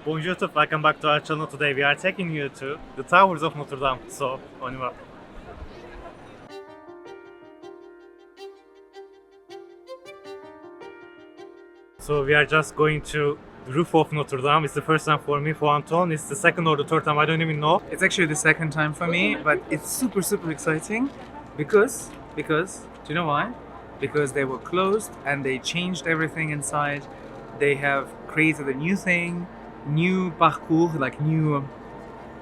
Bonjour YouTube, welcome back to our channel. Today we are taking you to the towers of Notre-Dame. So, on you up. So we are just going to the roof of Notre-Dame. It's the first time for me. For Anton, it's the second or the third time. I don't even know. It's actually the second time for me, but it's super exciting because do you know why? Because they were closed and they changed everything inside. They have created a new thing, new parcours, like new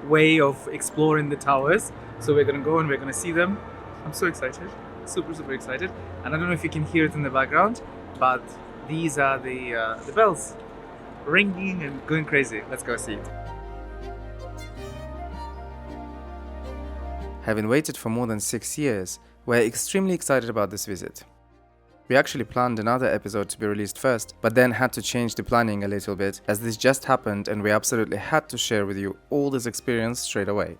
way of exploring the towers. So we're gonna go and we're gonna see them. I'm so excited, super excited. And I don't know if you can hear it in the background, but these are the bells ringing and going crazy. Let's go see it. Having waited for more than 6 years, we're extremely excited about this visit. We actually planned another episode to be released first, but then had to change the planning a little bit as this just happened and we absolutely had to share with you all this experience straight away.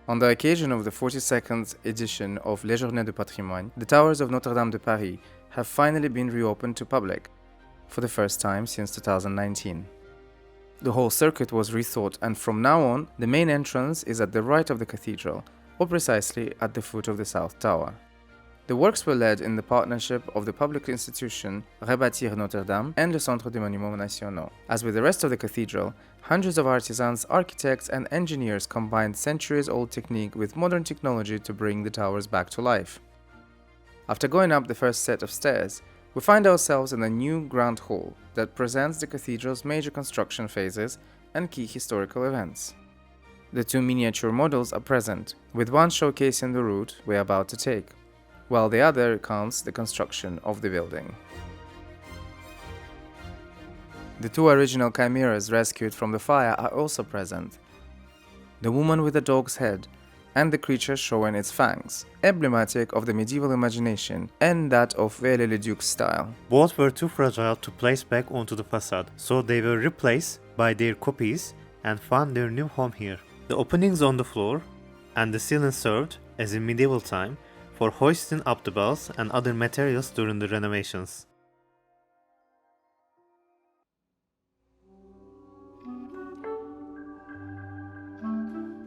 On the occasion of the 42nd edition of Les Journées du Patrimoine, the towers of Notre-Dame de Paris have finally been reopened to public, for the first time since 2019. The whole circuit was rethought, and from now on, the main entrance is at the right of the cathedral, or precisely at the foot of the South Tower. The works were led in the partnership of the public institution Rebâtir Notre-Dame and le Centre des Monuments Nationaux. As with the rest of the cathedral, hundreds of artisans, architects and engineers combined centuries-old technique with modern technology to bring the towers back to life. After going up the first set of stairs, we find ourselves in a new grand hall that presents the cathedral's major construction phases and key historical events. The two miniature models are present, with one showcasing the route we're about to take, while the other recounts the construction of the building. The two original chimeras rescued from the fire are also present. The woman with the dog's head and the creature showing its fangs, emblematic of the medieval imagination and that of Violet-le-Duc style. Both were too fragile to place back onto the facade, so they were replaced by their copies and found their new home here. The openings on the floor and the ceiling served, as in medieval time, for hoisting up the bells and other materials during the renovations.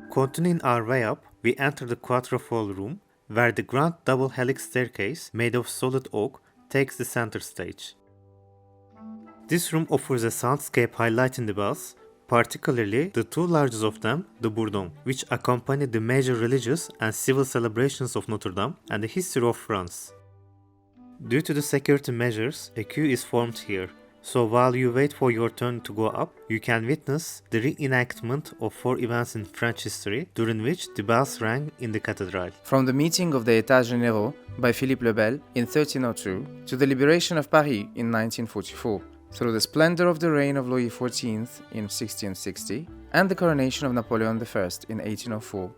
Continuing our way up, we enter the quadrufold room, where the grand double helix staircase, made of solid oak, takes the center stage. This room offers a soundscape highlighting the bells, particularly the two largest of them, the bourdons, which accompany the major religious and civil celebrations of Notre-Dame and the history of France. Due to the security measures, a queue is formed here, so while you wait for your turn to go up, you can witness the reenactment of 4 events in French history during which the bells rang in the cathedral. From the meeting of the États Généraux by Philippe le Bel in 1302 to the liberation of Paris in 1944, through the splendor of the reign of Louis XIV in 1660 and the coronation of Napoleon I in 1804,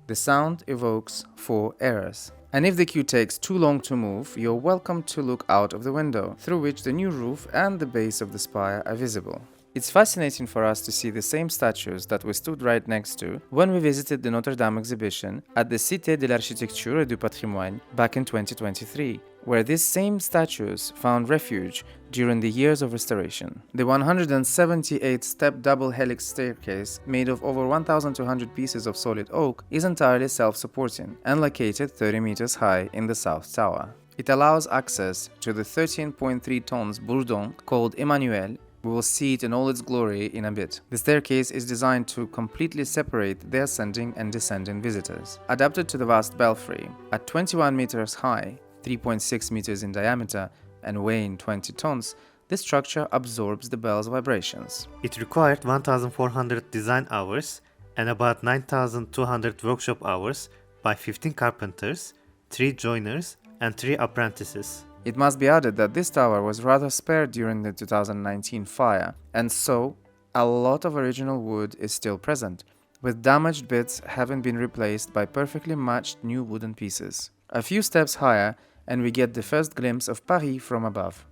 the sound evokes 4 eras. And if the queue takes too long to move, you're welcome to look out of the window, through which the new roof and the base of the spire are visible. It's fascinating for us to see the same statues that we stood right next to when we visited the Notre Dame exhibition at the Cité de l'Architecture et du Patrimoine back in 2023, where these same statues found refuge during the years of restoration. The 178-step double helix staircase, made of over 1,200 pieces of solid oak, is entirely self-supporting and located 30 meters high in the South Tower. It allows access to the 13.3 tons bourdon called Emmanuel. We will see it in all its glory in a bit. The staircase is designed to completely separate the ascending and descending visitors. Adapted to the vast belfry, at 21 meters high, 3.6 meters in diameter, and weighing 20 tons, this structure absorbs the bell's vibrations. It required 1,400 design hours and about 9,200 workshop hours by 15 carpenters, 3 joiners, and 3 apprentices. It must be added that this tower was rather spared during the 2019 fire, and so a lot of original wood is still present, with damaged bits having been replaced by perfectly matched new wooden pieces. A few steps higher, and we get the first glimpse of Paris from above.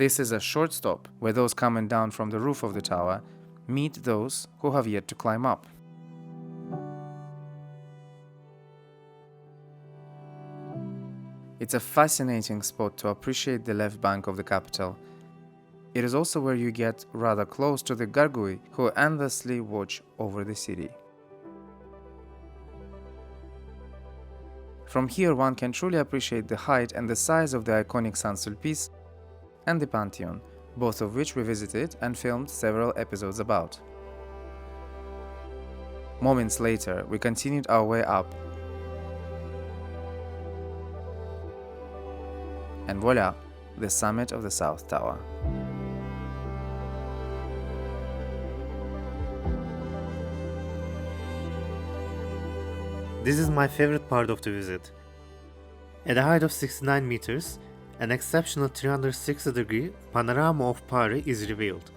This is a short stop where those coming down from the roof of the tower meet those who have yet to climb up. It's a fascinating spot to appreciate the left bank of the capital. It is also where you get rather close to the gargoyles who endlessly watch over the city. From here one can truly appreciate the height and the size of the iconic Saint-Sulpice and the Pantheon, both of which we visited and filmed several episodes about. Moments later, we continued our way up, and voila, the summit of the South Tower. This is my favorite part of the visit. At a height of 69 meters, an exceptional 360-degree panorama of Paris is revealed,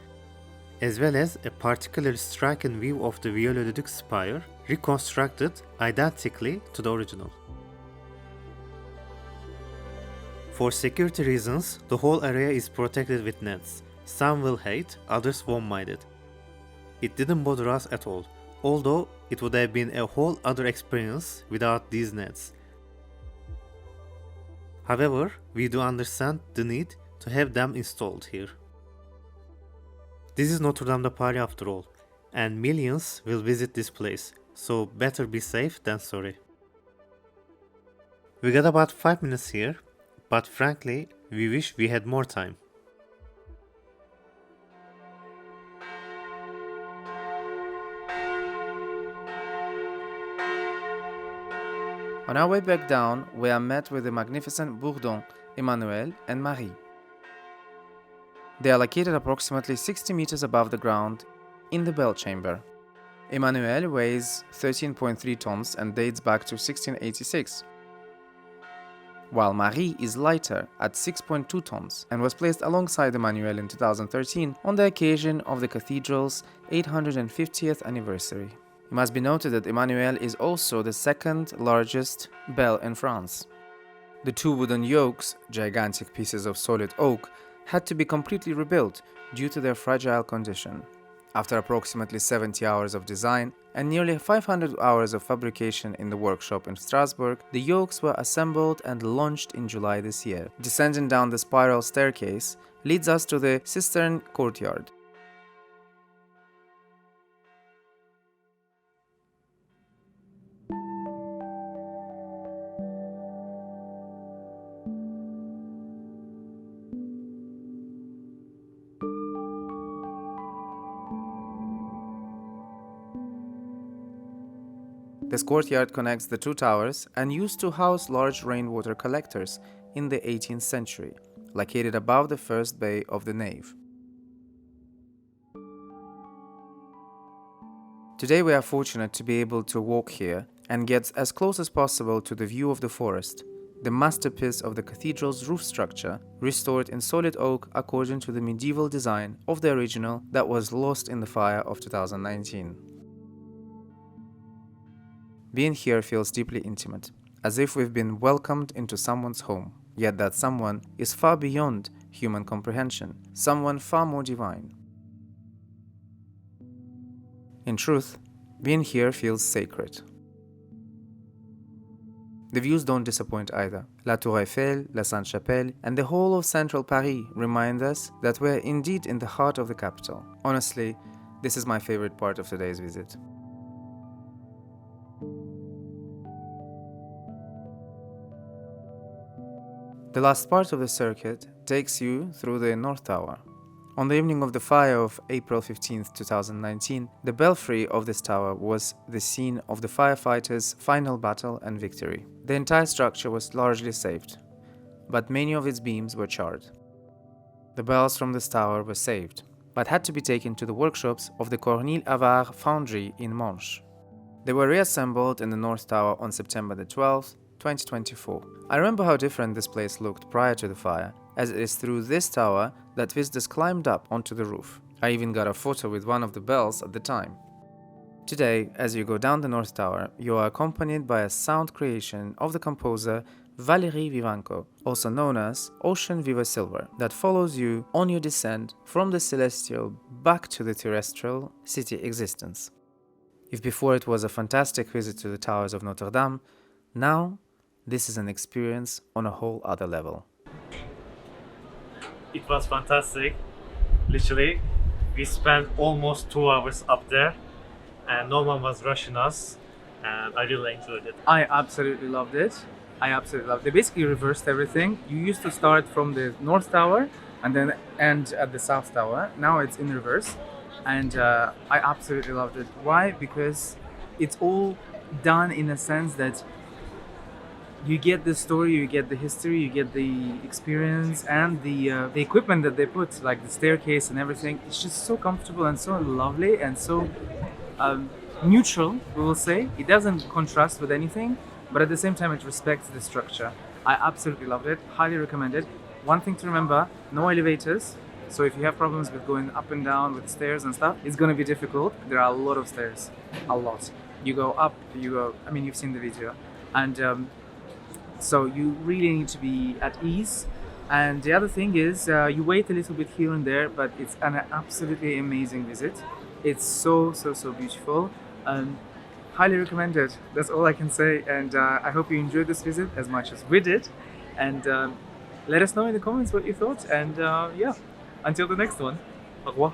as well as a particularly striking view of the Violet-le-Duc spire, reconstructed identically to the original. For security reasons, the whole area is protected with nets. Some will hate, others won't mind it. It didn't bother us at all, although it would have been a whole other experience without these nets. However, we do understand the need to have them installed here. This is Notre-Dame de Paris after all, and millions will visit this place, so better be safe than sorry. We got about 5 minutes here, but frankly, we wish we had more time. On our way back down, we are met with the magnificent bourdons, Emmanuel and Marie. They are located approximately 60 meters above the ground in the bell chamber. Emmanuel weighs 13.3 tons and dates back to 1686, while Marie is lighter at 6.2 tons and was placed alongside Emmanuel in 2013 on the occasion of the Cathedral's 850th anniversary. It must be noted that Emmanuel is also the second largest bell in France. The two wooden yokes, gigantic pieces of solid oak, had to be completely rebuilt due to their fragile condition. After approximately 70 hours of design and nearly 500 hours of fabrication in the workshop in Strasbourg, the yokes were assembled and launched in July this year. Descending down the spiral staircase leads us to the Cistern Courtyard. This courtyard connects the two towers and used to house large rainwater collectors in the 18th century, located above the first bay of the nave. Today we are fortunate to be able to walk here and get as close as possible to the view of the forest, the masterpiece of the cathedral's roof structure, restored in solid oak according to the medieval design of the original that was lost in the fire of 2019. Being here feels deeply intimate, as if we've been welcomed into someone's home, yet that someone is far beyond human comprehension, someone far more divine. In truth, being here feels sacred. The views don't disappoint either. La Tour Eiffel, La Sainte-Chapelle, and the whole of central Paris remind us that we're indeed in the heart of the capital. Honestly, this is my favorite part of today's visit. The last part of the circuit takes you through the North Tower. On the evening of the fire of April 15, 2019, the belfry of this tower was the scene of the firefighters' final battle and victory. The entire structure was largely saved, but many of its beams were charred. The bells from this tower were saved, but had to be taken to the workshops of the Cornille-Havard foundry in Manche. They were reassembled in the North Tower on September 12, 2024. I remember how different this place looked prior to the fire, as it is through this tower that visitors climbed up onto the roof. I even got a photo with one of the bells at the time. Today, as you go down the North Tower, you are accompanied by a sound creation of the composer Valerie Vivanco, also known as Ocean Viva Silver, that follows you on your descent from the celestial back to the terrestrial city existence. If before it was a fantastic visit to the towers of Notre-Dame, now this is an experience on a whole other level. It was fantastic. Literally, we spent almost 2 hours up there and no one was rushing us, and I really enjoyed it. I absolutely loved it. They basically reversed everything. You used to start from the North Tower and then end at the South Tower. Now it's in reverse, and I absolutely loved it. Why? Because it's all done in a sense that you get the story, you get the history, you get the experience, and the equipment that they put, like the staircase and everything. It's just so comfortable and so lovely and so neutral, we will say. It doesn't contrast with anything, but at the same time it respects the structure. I absolutely loved it, highly recommend it. One thing to remember, no elevators. So if you have problems with going up and down with stairs and stuff, it's gonna be difficult. There are a lot of stairs, a lot. You go up, you've seen the video. And so you really need to be at ease. And the other thing is, you wait a little bit here and there, but it's an absolutely amazing visit. It's so beautiful. Highly recommended. That's all I can say. And I hope you enjoyed this visit as much as we did. And let us know in the comments what you thought. And yeah, until the next one. Au revoir.